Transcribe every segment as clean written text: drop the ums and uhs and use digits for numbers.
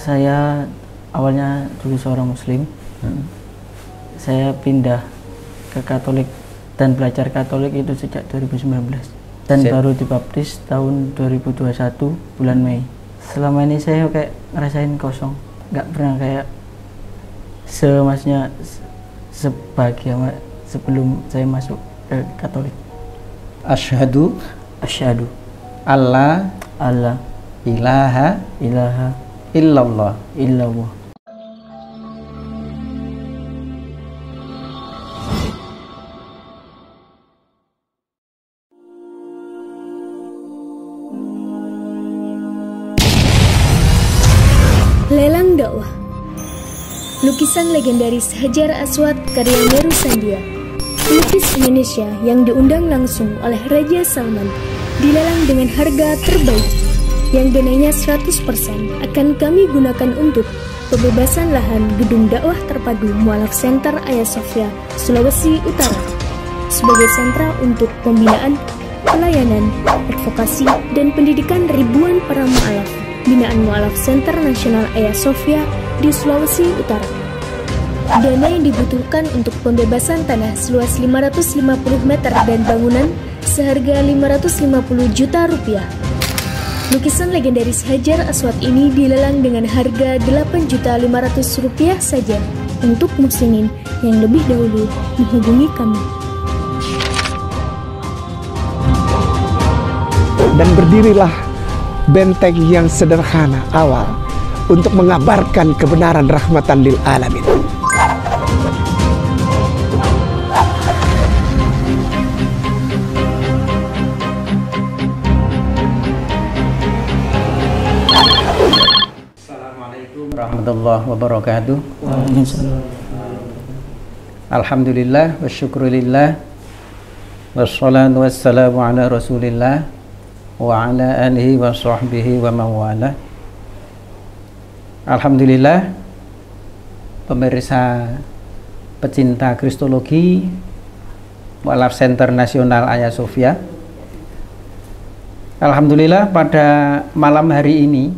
Saya awalnya dulu seorang Muslim. Saya pindah ke Katolik dan belajar Katolik itu sejak 2019 dan baru dibaptis tahun 2021 bulan Mei. Selama ini saya kayak ngerasain kosong, nggak pernah kayak sebahagia sebelum saya masuk ke Katolik. Asyhadu alla ilaha illallah. Lelang dakwah. Lukisan legendaris Hajar Aswad karya Meru Sandia. Pelukis Indonesia yang diundang langsung oleh Raja Salman dilelang dengan harga terbaik yang donanya 100% akan kami gunakan untuk pembebasan lahan gedung dakwah terpadu Mu'alaf Center Hagia Sophia, Sulawesi Utara sebagai sentra untuk pembinaan, pelayanan, advokasi, dan pendidikan ribuan para mu'alaf binaan Mu'alaf Center Nasional Hagia Sophia di Sulawesi Utara. Dana yang dibutuhkan untuk pembebasan tanah seluas 550 meter dan bangunan seharga 550 juta rupiah. Lukisan legendaris Hajar Aswad ini dilelang dengan harga 8.500.000 rupiah saja untuk muslimin yang lebih dahulu menghubungi kami. Dan berdirilah benteng yang sederhana awal untuk mengabarkan kebenaran rahmatan lil alamin. Assalamualaikum warahmatullahi wabarakatuh. Alhamdulillah wa syukurillah wassalatu wassalamu ala rasulillah wa ala alihi wa sahbihi wa mawala. Alhamdulillah, pemirsa pecinta Kristologi Mu'alaf Center Nasional Hagia Sophia. Alhamdulillah, pada malam hari ini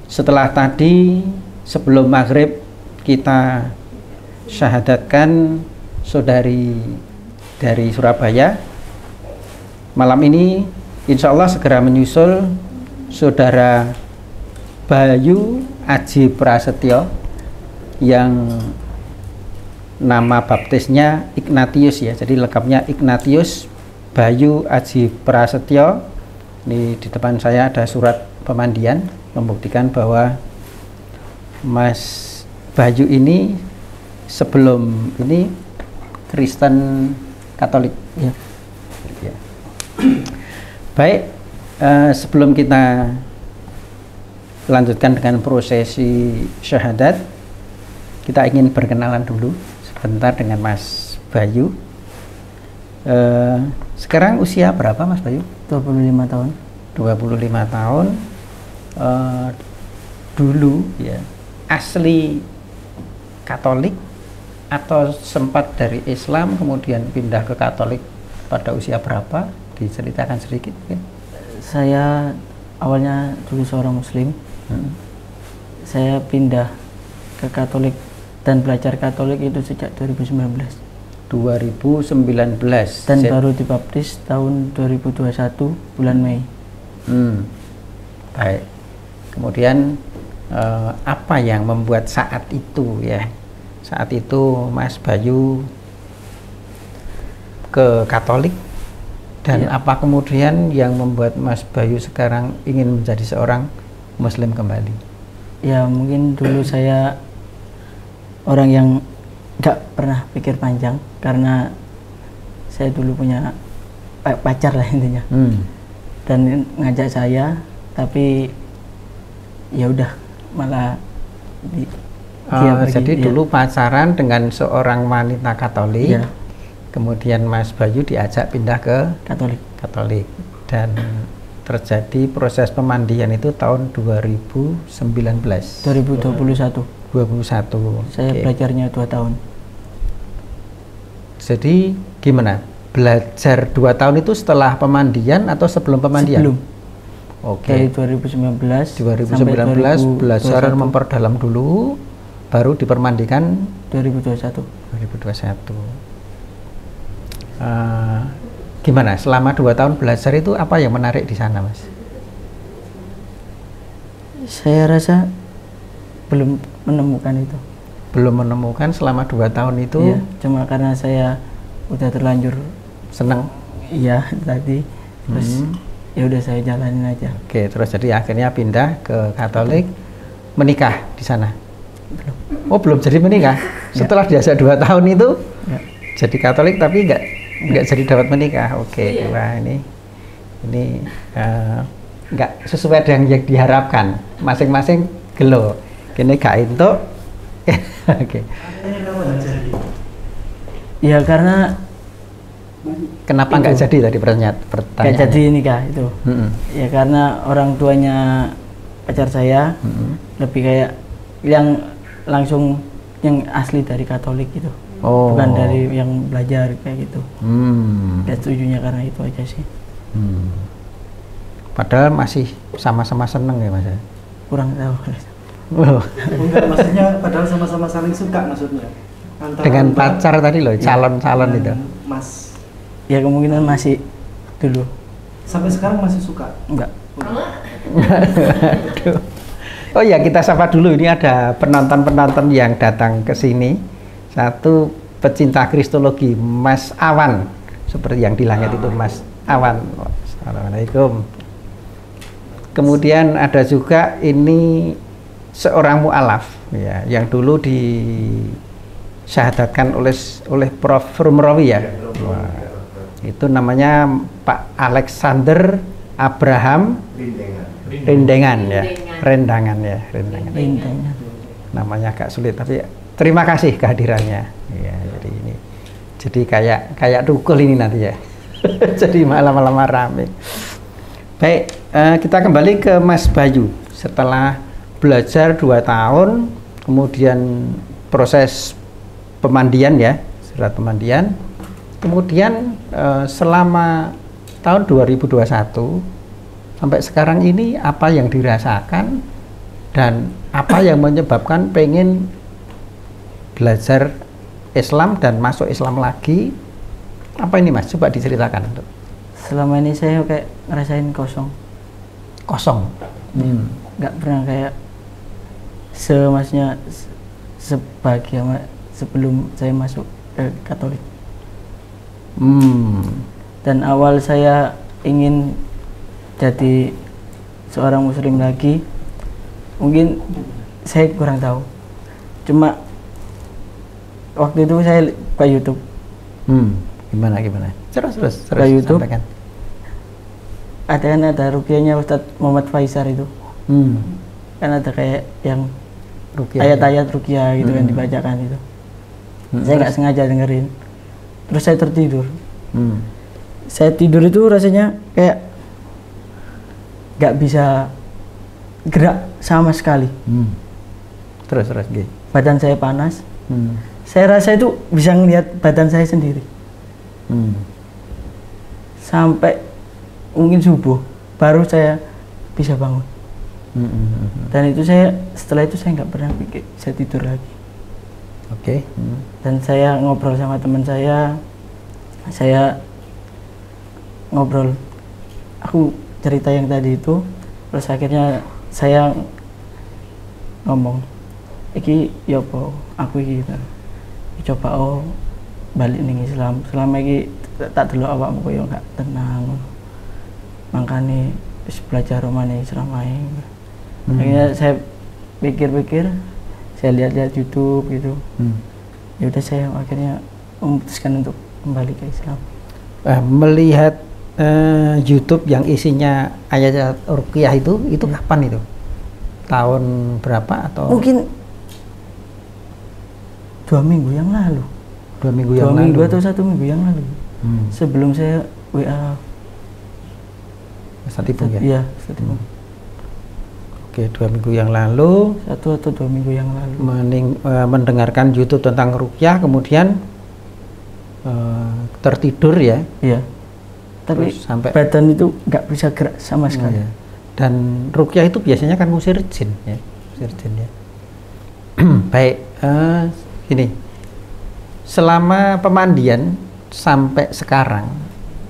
setelah tadi sebelum maghrib kita syahadatkan saudari dari Surabaya, malam ini insya Allah segera menyusul saudara Bayu Aji Prasetyo yang nama baptisnya Ignatius ya, jadi lengkapnya Ignatius Bayu Aji Prasetyo. Ini di depan saya ada surat pemandian membuktikan bahwa Mas Bayu ini sebelum ini Kristen Katolik ya. Baik, sebelum kita lanjutkan dengan prosesi syahadat, kita ingin berkenalan dulu sebentar dengan Mas Bayu. Sekarang usia berapa Mas Bayu? 25 tahun. 25 tahun. Dulu ya asli Katolik atau sempat dari Islam kemudian pindah ke Katolik pada usia berapa? Diceritakan sedikit mungkin. Saya awalnya dulu seorang Muslim. Saya pindah ke Katolik dan belajar Katolik itu sejak 2019 dan baru dibaptis tahun 2021 bulan Mei. Baik. Kemudian apa yang membuat saat itu Mas Bayu ke Katolik, dan apa kemudian yang membuat Mas Bayu sekarang ingin menjadi seorang Muslim kembali? Ya mungkin dulu saya orang yang gak pernah pikir panjang karena saya dulu punya pacar lah intinya, dan ngajak saya, tapi ya udah malah dia pergi. Jadi dulu pacaran dengan seorang wanita Katolik, ya. Kemudian Mas Bayu diajak pindah ke Katolik dan terjadi proses pemandian itu tahun 2021. Saya belajarnya 2 tahun. Jadi gimana? Belajar 2 tahun itu setelah pemandian atau sebelum pemandian? Oke. Dari 2019 sampai 2019 belajar 2021. memperdalam dulu, baru dipermandikan 2021. 2021. Gimana selama 2 tahun belajar itu apa yang menarik di sana, Mas? Saya rasa belum menemukan itu. Belum menemukan selama 2 tahun itu. Iya, cuma karena saya udah terlanjur Senang. iya tadi, terus ya udah saya jalanin aja. Oke, terus jadi akhirnya pindah ke Katolik, menikah di sana. Belum. Oh, belum jadi menikah. Setelah diajak 2 tahun itu Ya. jadi Katolik tapi nggak jadi dapat menikah. Oke, wah ini nggak sesuai dengan yang diharapkan. Masing-masing gelo. Kini gak entuk. Oke. Ya karena Kenapa nggak jadi tadi pertanyaan? kayak jadi nikah itu. Ya karena orang tuanya pacar saya lebih kayak yang langsung yang asli dari Katolik gitu. Oh. Bukan dari yang belajar kayak gitu. Hmm. Ya setujunya karena itu aja sih. Padahal masih sama-sama seneng ya, Mas? Kurang tahu. Oh. Enggak, maksudnya padahal sama-sama saling suka maksudnya. Antara Dengan Mbak pacar tadi loh, calon-calon dan itu. Mas. Ya kemungkinan masih dulu. Sampai sekarang masih suka. Enggak. Aduh. Oh ya, kita sapa dulu, ini ada penonton-penonton yang datang ke sini. Satu pecinta kristologi, Mas Awan, seperti yang di langit itu, Mas Awan. Assalamualaikum. Kemudian ada juga ini seorang mu'alaf ya, yang dulu disyahadatkan oleh Prof. Rumrawi ya. Wah, itu namanya Pak Alexander Abraham Rendangan ya. Rendangan. Intinya. Namanya agak sulit tapi terima kasih kehadirannya. Ya, jadi kayak rukul ini nanti ya. Jadi malam-malam rame. Baik, kita kembali ke Mas Bayu. Setelah belajar 2 tahun, kemudian proses pemandian ya, surat pemandian. Kemudian selama tahun 2021 sampai sekarang ini apa yang dirasakan dan apa yang menyebabkan pengen belajar Islam dan masuk Islam lagi? Apa ini, Mas? Coba diceritakan. Selama ini saya kayak ngerasain kosong. Nggak pernah kayak maksudnya sebagai sebelum saya masuk ke Katolik. Dan awal saya ingin jadi seorang muslim lagi, mungkin saya kurang tahu. Cuma waktu itu saya buka YouTube. Gimana? Terus YouTube. sampaikan. Ada ruqyahnya Ustadz Muhammad Faisal itu. Kan ada kayak yang Ruqyah, ayat-ayat ruqyah gitu kan dibacakan itu. Saya nggak sengaja dengerin. Terus saya tertidur. Saya tidur itu rasanya kayak nggak bisa gerak sama sekali. Terus G. Badan saya panas. Saya rasa itu bisa ngelihat badan saya sendiri. Sampai mungkin subuh baru saya bisa bangun. Dan itu setelah itu saya nggak pernah pikir saya tidur lagi. Oke. Dan saya ngobrol sama teman saya ngobrol, aku cerita yang tadi itu, terus akhirnya saya ngomong, iki ya apa, aku iki coba balik ning Islam, selama iki tak delok awakmu koyo gak tenang, makanya belajar romane Islam ae. Akhirnya saya pikir-pikir, saya lihat-lihat YouTube gitu. Ya udah saya akhirnya memutuskan untuk kembali ke Islam. Melihat YouTube yang isinya ayat ruqyah itu kapan itu? Tahun berapa atau? Mungkin 2 minggu yang lalu. 2 minggu 2 yang minggu lalu. atau 1 minggu yang lalu. Sebelum saya WA Ustadz Ibu ya? Iya, Ustadz Ibu. Oke, 2 minggu yang lalu. 1 atau 2 minggu yang lalu. Mendengarkan YouTube tentang ruqyah, kemudian tertidur ya? Iya. Tapi Terus sampai badan itu nggak bisa gerak sama sekali. Iya. Dan ruqyah itu biasanya kan ngusir jin ya, ngusir jin ya. Baik, gini, selama pemandian sampai sekarang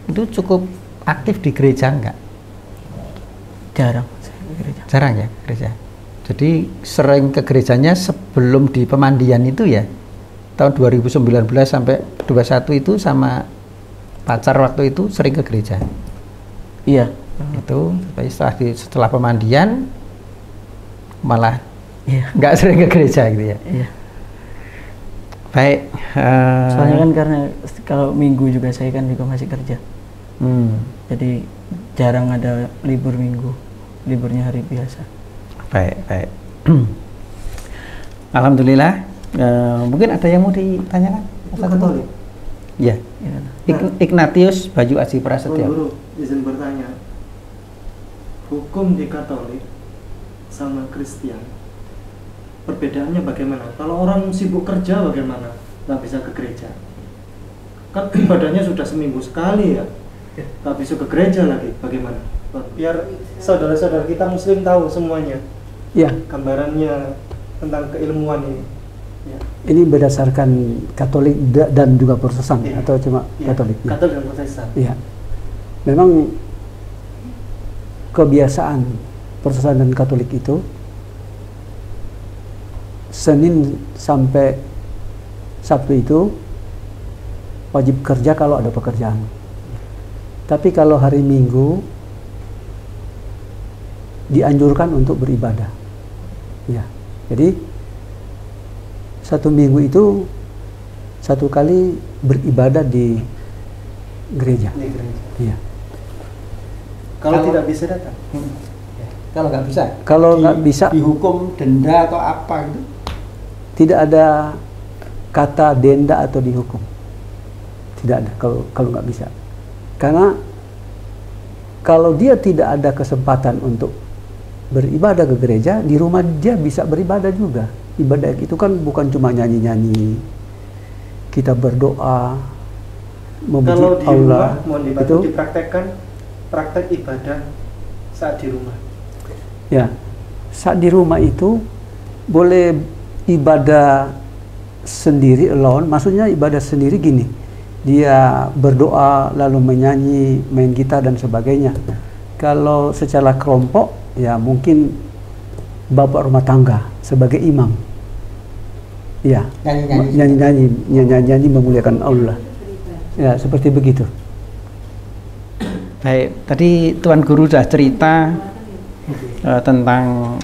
itu cukup aktif di gereja enggak? Jarang. Jarang ya gereja. Jadi sering ke gerejanya sebelum di pemandian itu ya, tahun 2019 sampai 21 itu sama pacar waktu itu sering ke gereja. Iya. Itu setelah pemandian malah Iya. nggak sering ke gereja gitu ya. Iya. Baik. Soalnya kan karena kalau minggu juga saya kan juga masih kerja. Jadi jarang ada libur minggu, liburnya hari biasa. Baik, baik. Alhamdulillah. Mungkin ada yang mau ditanyakan? Katolik. Ya. Ignatius Bayu Aji Prasetyo. Guru, izin bertanya. Hukum di Katolik sama Kristen, perbedaannya bagaimana? Kalau orang sibuk kerja bagaimana? Nggak bisa ke gereja. Kan ibadahnya sudah seminggu sekali ya. Nggak bisa ke gereja lagi, bagaimana? Biar saudara-saudara kita Muslim tahu semuanya. Ya, Gambarannya tentang keilmuan ini. Ya. ini berdasarkan Katolik dan juga Protestan Iya. atau cuma Ya, Katolik? Ya. Katolik dan Protestan. Iya. Memang kebiasaan Protestan dan Katolik itu Senin sampai Sabtu itu wajib kerja kalau ada pekerjaan. Tapi kalau hari Minggu dianjurkan untuk beribadah. Ya. Jadi satu minggu itu satu kali beribadah di gereja. Di gereja. Iya. Kalau tidak bisa datang. Kalau nggak bisa? Kalau nggak bisa, dihukum denda atau apa gitu? tidak ada kata denda atau dihukum. Tidak ada kalau nggak bisa. Karena kalau dia tidak ada kesempatan untuk beribadah ke gereja, di rumah dia bisa beribadah juga. Ibadah itu kan bukan cuma nyanyi-nyanyi. Kita berdoa, memuji Kalau di Allah. rumah, mohon dibantu dipraktekkan praktek ibadah saat di rumah. Ya, saat di rumah itu boleh ibadah sendiri, alone. Maksudnya ibadah sendiri gini, dia berdoa lalu menyanyi, main gitar dan sebagainya. Kalau secara kelompok, ya mungkin bapak rumah tangga sebagai imam, ya nyanyi memuliakan Allah, ya seperti begitu. Baik, tadi Tuan Guru sudah cerita tentang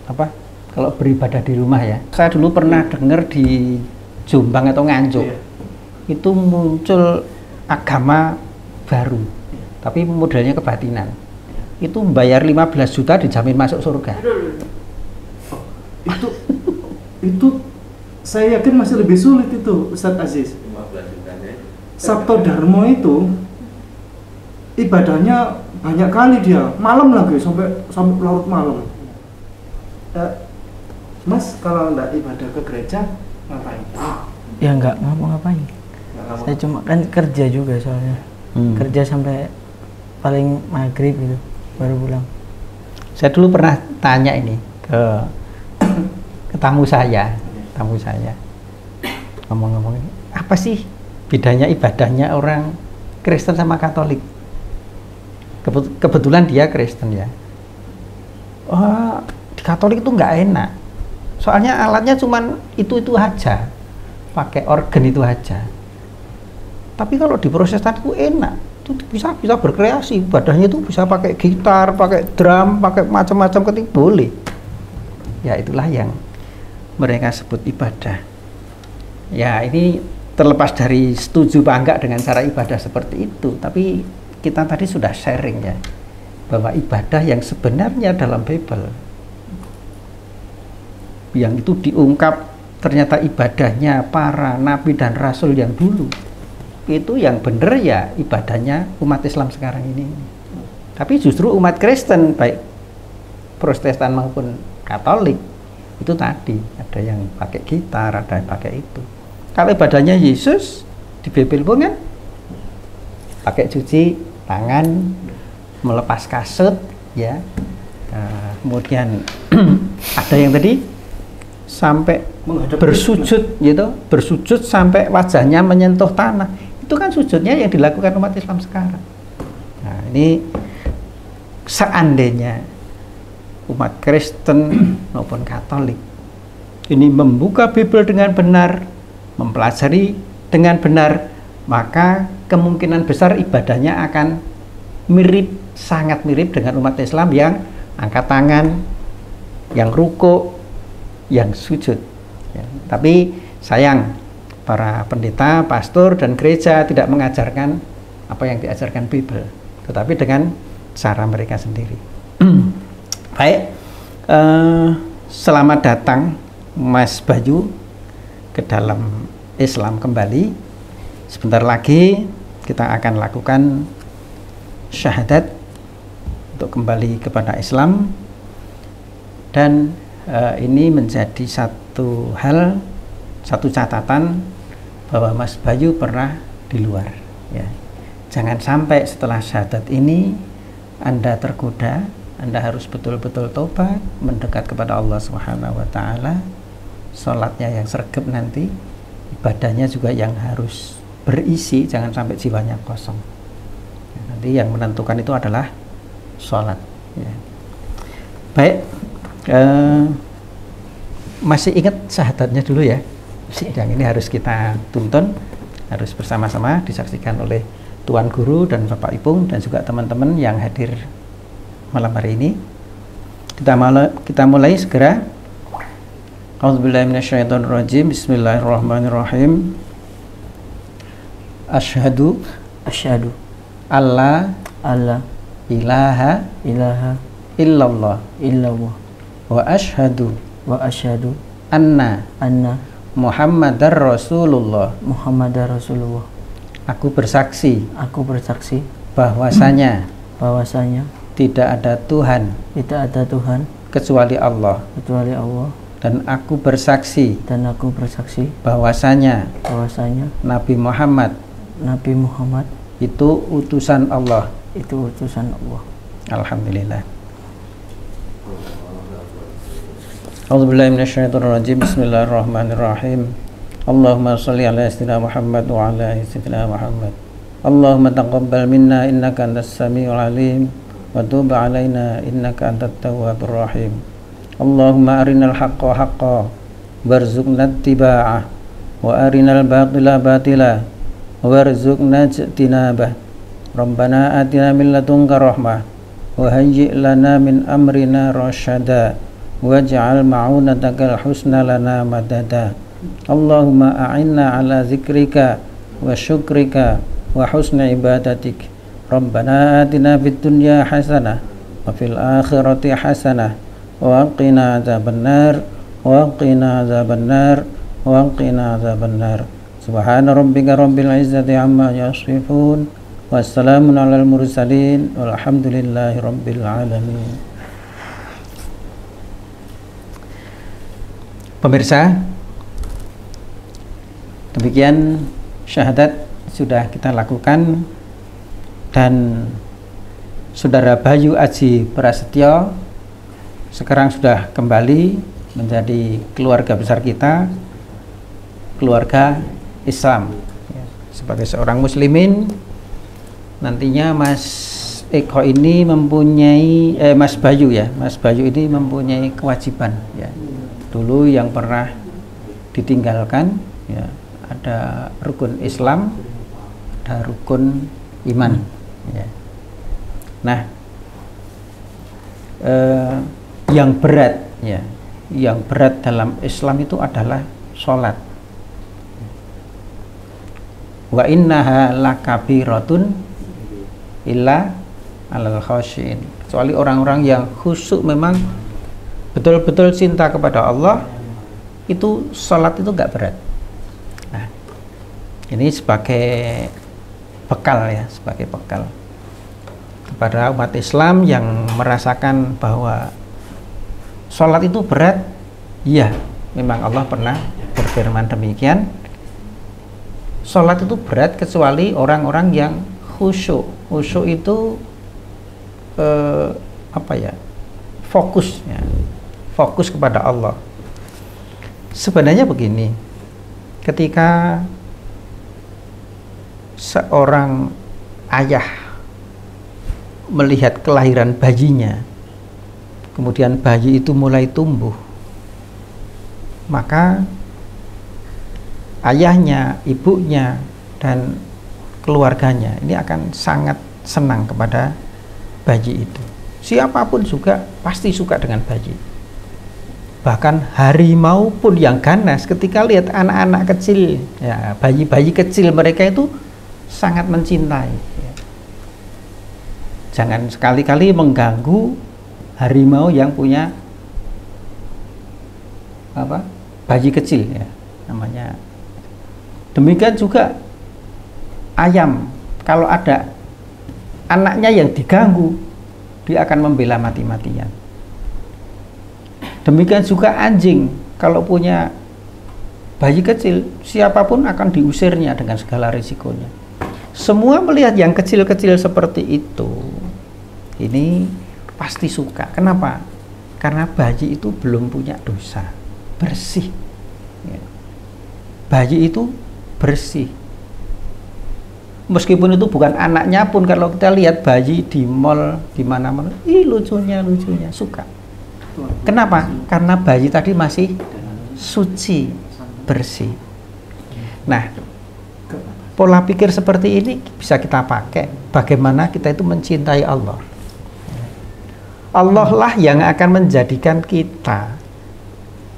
apa? Kalau beribadah di rumah ya. Saya dulu pernah dengar di Jombang atau Nganjuk, itu muncul agama baru, tapi modelnya kebatinan. Itu membayar 15 juta dijamin masuk surga. Itu saya yakin masih lebih sulit itu, Ustadz Aziz. Sabto Dharma itu ibadahnya banyak kali dia, malam lagi sampai larut malam. Mas kalau nggak ibadah ke gereja ngapain? Ya nggak ngapa-ngapain. Saya cuma kan kerja juga soalnya. Kerja sampai paling maghrib gitu baru pulang. Saya dulu pernah tanya ini ke tamu saya, ngomong-ngomong, apa sih bedanya ibadahnya orang Kristen sama Katolik? Kebetulan dia Kristen ya. Oh, di Katolik itu nggak enak. Soalnya alatnya cuman itu aja, pakai organ itu aja. Tapi kalau di Protestan itu enak, itu bisa berkreasi, ibadahnya itu bisa pakai gitar, pakai drum, pakai macam-macam ketik boleh. Ya itulah yang mereka sebut ibadah. Ya ini terlepas dari setuju apa enggak dengan cara ibadah seperti itu, tapi kita tadi sudah sharing ya bahwa ibadah yang sebenarnya dalam Bible yang itu diungkap ternyata ibadahnya para nabi dan rasul yang dulu itu yang benar ya ibadahnya umat Islam sekarang ini. Tapi justru umat Kristen baik Protestan maupun Katolik itu tadi ada yang pakai gitar, ada yang pakai itu. Kalau ibadahnya Yesus di Bible pun kan pakai cuci tangan, melepas kasut ya, Kemudian ada yang tadi sampai Menghadap bersujud gitu, bersujud sampai wajahnya menyentuh tanah. Itu kan sujudnya yang dilakukan umat Islam sekarang. Nah, ini seandainya umat Kristen maupun Katolik ini membuka Bible dengan benar, mempelajari dengan benar, maka kemungkinan besar ibadahnya akan mirip, sangat mirip dengan umat Islam yang angkat tangan, yang ruku, yang sujud. Ya, tapi sayang para pendeta, pastor, dan gereja tidak mengajarkan apa yang diajarkan Bible, tetapi dengan cara mereka sendiri. Baik, selamat datang Mas Bayu ke dalam Islam kembali. Sebentar lagi kita akan lakukan syahadat untuk kembali kepada Islam, dan ini menjadi satu hal, satu catatan bahwa Mas Bayu pernah di luar. Ya. Jangan sampai setelah syahadat ini Anda tergoda, Anda harus betul-betul tobat, mendekat kepada Allah Subhanahu wa Ta'ala. Sholatnya yang sregep nanti, ibadahnya juga yang harus berisi, jangan sampai jiwanya kosong. Ya, nanti yang menentukan itu adalah sholat. Ya. Baik, masih ingat syahadatnya dulu ya? Yang ini harus kita tuntun, harus bersama-sama disaksikan oleh Tuan Guru dan Bapak Ipung dan juga teman-teman yang hadir malam hari ini. Kita mulai segera. A'udzubillahi minasyaitonirrajim. Bismillahirrahmanirrahim. Asyhadu alla ilaha illallah wa asyhadu anna Muhammadar Rasulullah. Aku bersaksi bahwasanya tidak ada Tuhan kecuali Allah. Dan aku bersaksi bahwasanya Nabi Muhammad itu utusan Allah. Alhamdulillah. A'udzubillahi minasyaitonirrajim. Bismillahirrahmanirrahim. Allahumma shalli ala sayyidina Muhammad wa ala ali sayyidina Muhammad. Allahumma taqabbal minna innaka antas samiul alim wa tub alaina innaka antat tawwabur rahim. Allahumma arinal haqqa haqqan warzuqna ittiba'ah wa arinal batila batila warzuqna ijtinabah. Rabbana atina min ladunka rahmah wa hayyi' lana min amrina rasyada waj'al ma'unatakal husna lana madada. Allahumma a'inna ala zikrika wa syukrika wa husna ibadatik. Rabbana atina fid dunya hasanah wa fil akhirati hasanah wa qina adzabannar wa qina adzabannar wa qina adzabannar. Subhana rabbika rabbil izzati amma yasifun wassalamun alal mursalin walhamdulillahi rabbil alamin. Pemirsa, demikian syahadat sudah kita lakukan, dan Saudara Bayu Aji Prasetyo sekarang sudah kembali menjadi keluarga besar kita, keluarga Islam. Sebagai seorang muslimin, nantinya Mas Eko ini mempunyai Mas Bayu ini mempunyai kewajiban ya. Dulu yang pernah ditinggalkan ya, ada rukun Islam, ada rukun iman ya. Nah, yang berat ya, yang berat dalam Islam itu adalah sholat. Wa innaha lakabiratun illa alal khasyin. Kecuali orang-orang yang khusyuk, memang betul-betul cinta kepada Allah, itu sholat itu gak berat. Nah, ini sebagai bekal ya, sebagai bekal kepada umat Islam yang merasakan bahwa sholat itu berat. Ya, memang Allah pernah berfirman demikian. Sholat itu berat kecuali orang-orang yang khusyuk. Khusyuk itu fokus ya. Fokus kepada Allah. Sebenarnya begini, ketika seorang ayah melihat kelahiran bayinya, kemudian bayi itu mulai tumbuh, maka ayahnya, ibunya, dan keluarganya ini akan sangat senang kepada bayi itu. Siapapun juga pasti suka dengan bayi. Bahkan harimau pun yang ganas ketika lihat anak-anak kecil, ya, bayi-bayi kecil mereka itu sangat mencintai. Ya. Jangan sekali-kali mengganggu harimau yang punya bayi kecil, ya, namanya. Demikian juga ayam, kalau ada anaknya yang diganggu, dia akan membela mati-matian. Demikian juga anjing, kalau punya bayi kecil, siapapun akan diusirnya dengan segala risikonya. Semua melihat yang kecil-kecil seperti itu, ini pasti suka. Kenapa? Karena bayi itu belum punya dosa, bersih. Bayi itu bersih. Meskipun itu bukan anaknya pun, kalau kita lihat bayi di mall, di mana-mana, lucunya, suka. Kenapa? Karena bayi tadi masih suci, bersih. Nah, pola pikir seperti ini bisa kita pakai bagaimana kita itu mencintai Allah. Allah lah yang akan menjadikan kita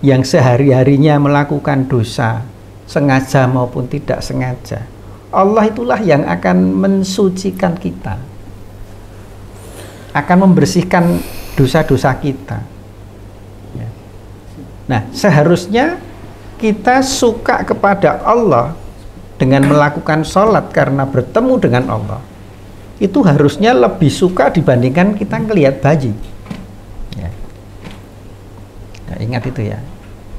yang sehari-harinya melakukan dosa, sengaja maupun tidak sengaja. Allah itulah yang akan mensucikan kita, akan membersihkan dosa-dosa kita. Nah, seharusnya kita suka kepada Allah dengan melakukan sholat karena bertemu dengan Allah. Itu harusnya lebih suka dibandingkan kita ngelihat bayi. Ya. Nah, ingat itu ya.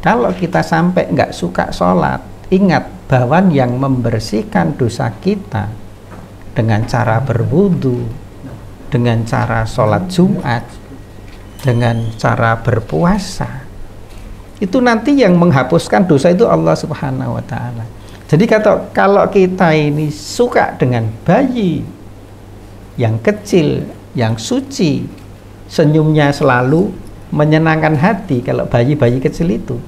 Kalau kita sampai nggak suka sholat, ingat bahwa yang membersihkan dosa kita dengan cara berwudu, dengan cara sholat Jumat, dengan cara berpuasa, itu nanti yang menghapuskan dosa itu Allah Subhanahu wa Ta'ala. Jadi kalau kita ini suka dengan bayi yang kecil, yang suci, senyumnya selalu menyenangkan hati, kalau bayi-bayi kecil itu,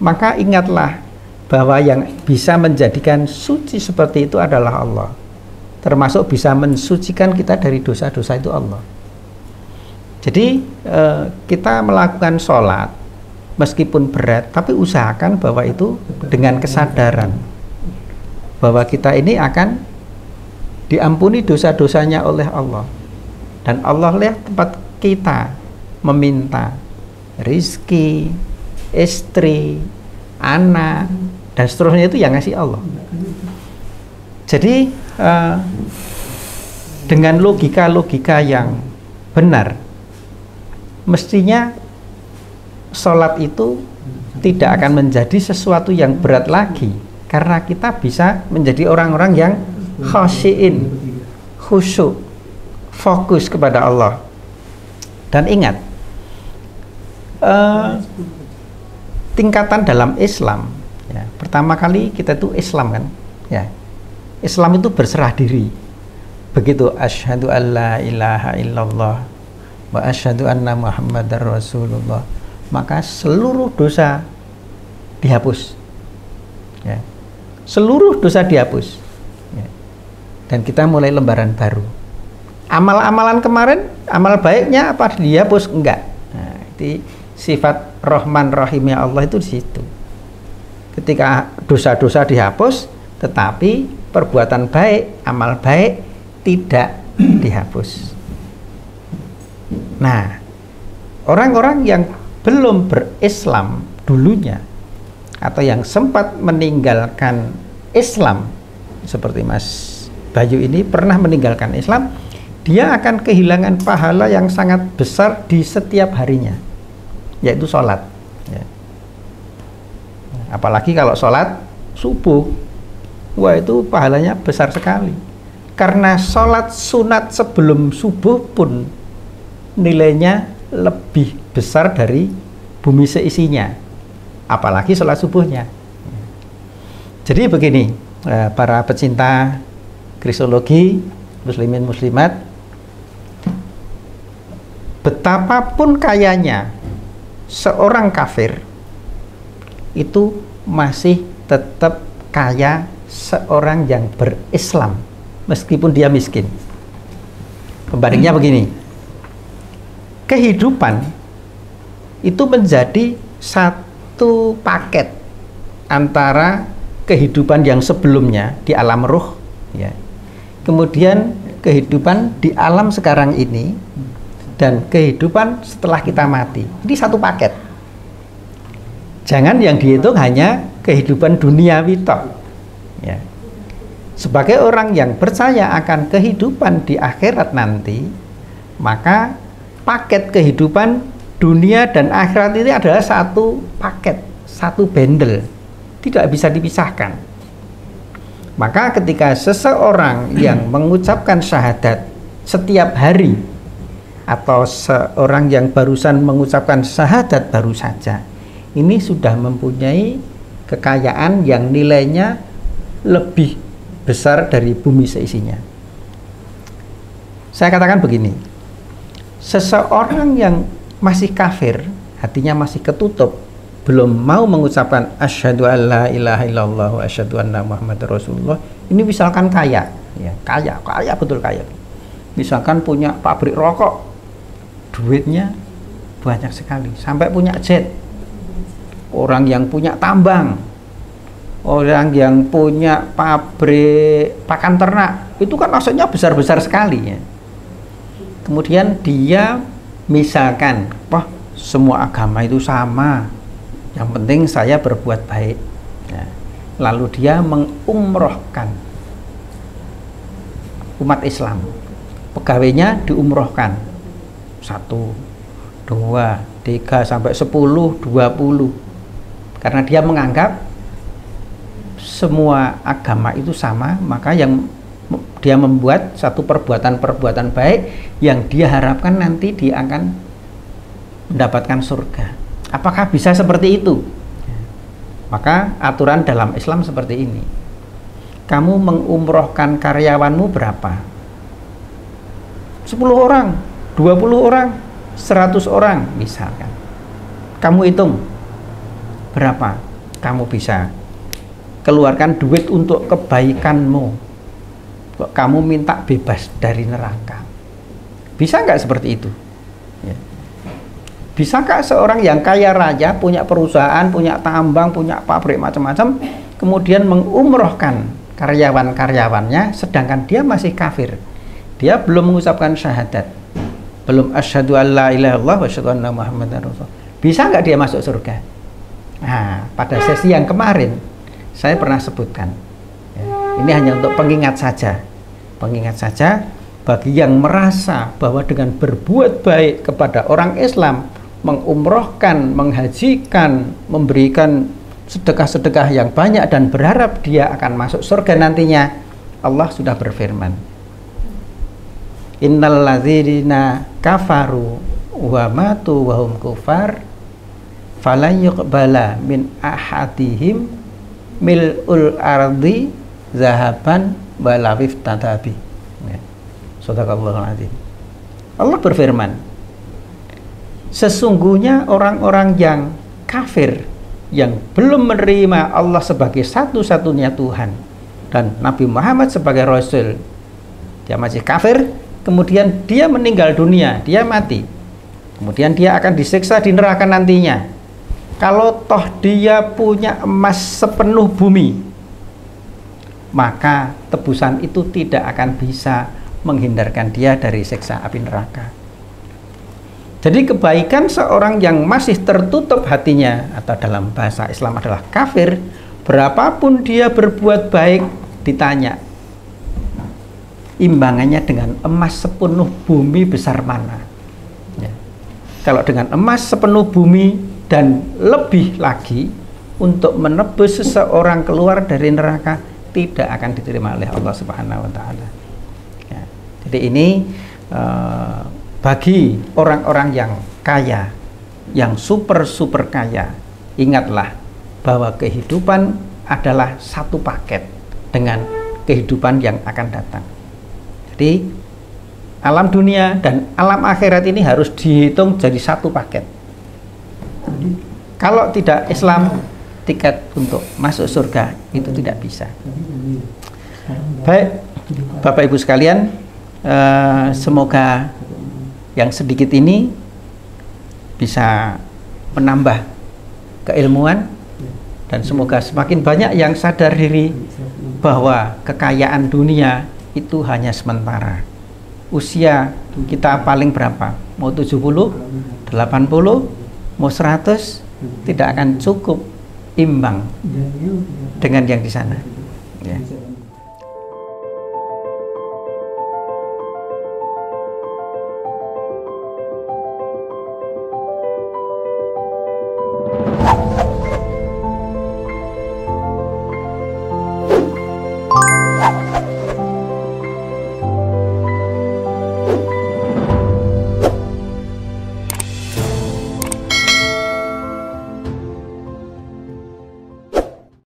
maka ingatlah bahwa yang bisa menjadikan suci seperti itu adalah Allah. Termasuk bisa mensucikan kita dari dosa-dosa itu Allah. Jadi kita melakukan sholat meskipun berat, tapi usahakan bahwa itu dengan kesadaran bahwa kita ini akan diampuni dosa-dosanya oleh Allah. Dan Allah lihat tempat kita meminta rizki, istri, anak, dan seterusnya itu yang ngasih Allah. Jadi dengan logika-logika yang benar, mestinya sholat itu tidak akan menjadi sesuatu yang berat lagi, karena kita bisa menjadi orang-orang yang khasyiin, khusyuk, fokus kepada Allah. Dan ingat, tingkatan dalam Islam, ya, pertama kali kita itu Islam kan, ya, Islam itu berserah diri. Begitu asyhadu alla ilaha illallah wa asyhadu anna muhammadar rasulullah, maka seluruh dosa dihapus, ya. Seluruh dosa dihapus, ya. Dan kita mulai lembaran baru. Amal-amalan kemarin, amal baiknya apa dihapus? Enggak. Nah, itu sifat Rahman Rahimnya Allah itu di situ. Ketika dosa-dosa dihapus, tetapi perbuatan baik, amal baik tidak dihapus. Nah, orang-orang yang belum berislam dulunya atau yang sempat meninggalkan Islam, seperti Mas Bayu ini pernah meninggalkan Islam, dia akan kehilangan pahala yang sangat besar di setiap harinya, yaitu sholat, ya. Apalagi kalau sholat subuh, wah itu pahalanya besar sekali, karena sholat sunat sebelum subuh pun nilainya lebih besar dari bumi seisinya, apalagi sholat subuhnya. Jadi begini, para pecinta kristologi, muslimin muslimat, betapapun kayanya seorang kafir itu masih tetap kaya seorang yang berislam meskipun dia miskin. Pembandingnya begini, kehidupan itu menjadi satu paket antara kehidupan yang sebelumnya di alam ruh, ya, kemudian kehidupan di alam sekarang ini, dan kehidupan setelah kita mati. Ini satu paket. Jangan yang dihitung hanya kehidupan duniawi tok, ya. Sebagai orang yang percaya akan kehidupan di akhirat nanti, maka paket kehidupan dunia dan akhirat ini adalah satu paket, satu bundle, tidak bisa dipisahkan. Maka ketika seseorang yang mengucapkan syahadat setiap hari, atau seorang yang barusan mengucapkan syahadat baru saja, ini sudah mempunyai kekayaan yang nilainya lebih besar dari bumi seisinya. Saya katakan begini, seseorang yang masih kafir, hatinya masih ketutup, belum mau mengucapkan asyhadu alla ilaha illallah wa asyhadu anna muhammadar rasulullah, ini misalkan kaya, ya, kaya betul kaya. Misalkan punya pabrik rokok, duitnya banyak sekali, sampai punya jet. Orang yang punya tambang, orang yang punya pabrik pakan ternak, itu kan maksudnya besar-besar sekali, ya. Kemudian dia misalkan, wah, semua agama itu sama, yang penting saya berbuat baik, ya. Lalu dia mengumrohkan umat Islam, pegawainya diumrohkan 1, 2, 3 sampai 10, 20, karena dia menganggap semua agama itu sama, maka yang dia membuat satu perbuatan baik yang dia harapkan nanti dia akan mendapatkan surga. Apakah bisa seperti itu? Maka aturan dalam Islam seperti ini. Kamu mengumrohkan karyawanmu berapa? 10 orang, 20 orang, 100 orang misalkan. Kamu hitung berapa kamu bisa keluarkan duit untuk kebaikanmu. Kok kamu minta bebas dari neraka? Bisa nggak seperti itu? Ya. Bisakah seorang yang kaya raya, punya perusahaan, punya tambang, punya pabrik macam-macam, kemudian mengumrohkan karyawan-karyawannya, sedangkan dia masih kafir, dia belum mengucapkan syahadat, belum asyhadu alla ilaha illallah wa asyhadu anna muhammadar rasulullah, bisa nggak dia masuk surga? Nah, pada sesi yang kemarin saya pernah sebutkan, ya, ini hanya untuk pengingat saja bagi yang merasa bahwa dengan berbuat baik kepada orang Islam, mengumrohkan, menghajikan, memberikan sedekah-sedekah yang banyak dan berharap dia akan masuk surga nantinya, Allah sudah berfirman, innal ladzina kafaru wa matu wa hum kufar falan yuqbala min ahadihim mil'ul ardi zahaban walawif tatabi. Sadaqallahul azim. Allah berfirman, sesungguhnya orang-orang yang kafir, yang belum menerima Allah sebagai satu-satunya Tuhan dan Nabi Muhammad sebagai Rasul, dia masih kafir, kemudian dia meninggal dunia, dia mati, kemudian dia akan disiksa di neraka nantinya. Kalau toh dia punya emas sepenuh bumi, maka tebusan itu tidak akan bisa menghindarkan dia dari siksa api neraka. Jadi kebaikan seorang yang masih tertutup hatinya, atau dalam bahasa Islam adalah kafir, berapapun dia berbuat baik, ditanya imbangannya dengan emas sepenuh bumi besar mana, ya. Kalau dengan emas sepenuh bumi dan lebih lagi untuk menebus seseorang keluar dari neraka, tidak akan diterima oleh Allah Subhanahu wa Ta'ala, ya. Jadi ini bagi orang-orang yang kaya, yang super kaya, ingatlah bahwa kehidupan adalah satu paket dengan kehidupan yang akan datang. Jadi alam dunia dan alam akhirat ini harus dihitung jadi satu paket. Kalau tidak Islam, tiket untuk masuk surga itu tidak bisa. Baik, Bapak Ibu sekalian, semoga yang sedikit ini bisa menambah keilmuan, dan semoga semakin banyak yang sadar diri bahwa kekayaan dunia itu hanya sementara. Usia kita paling berapa? Mau 70, 80, mau 100, tidak akan cukup imbang dengan yang di sana. Ya.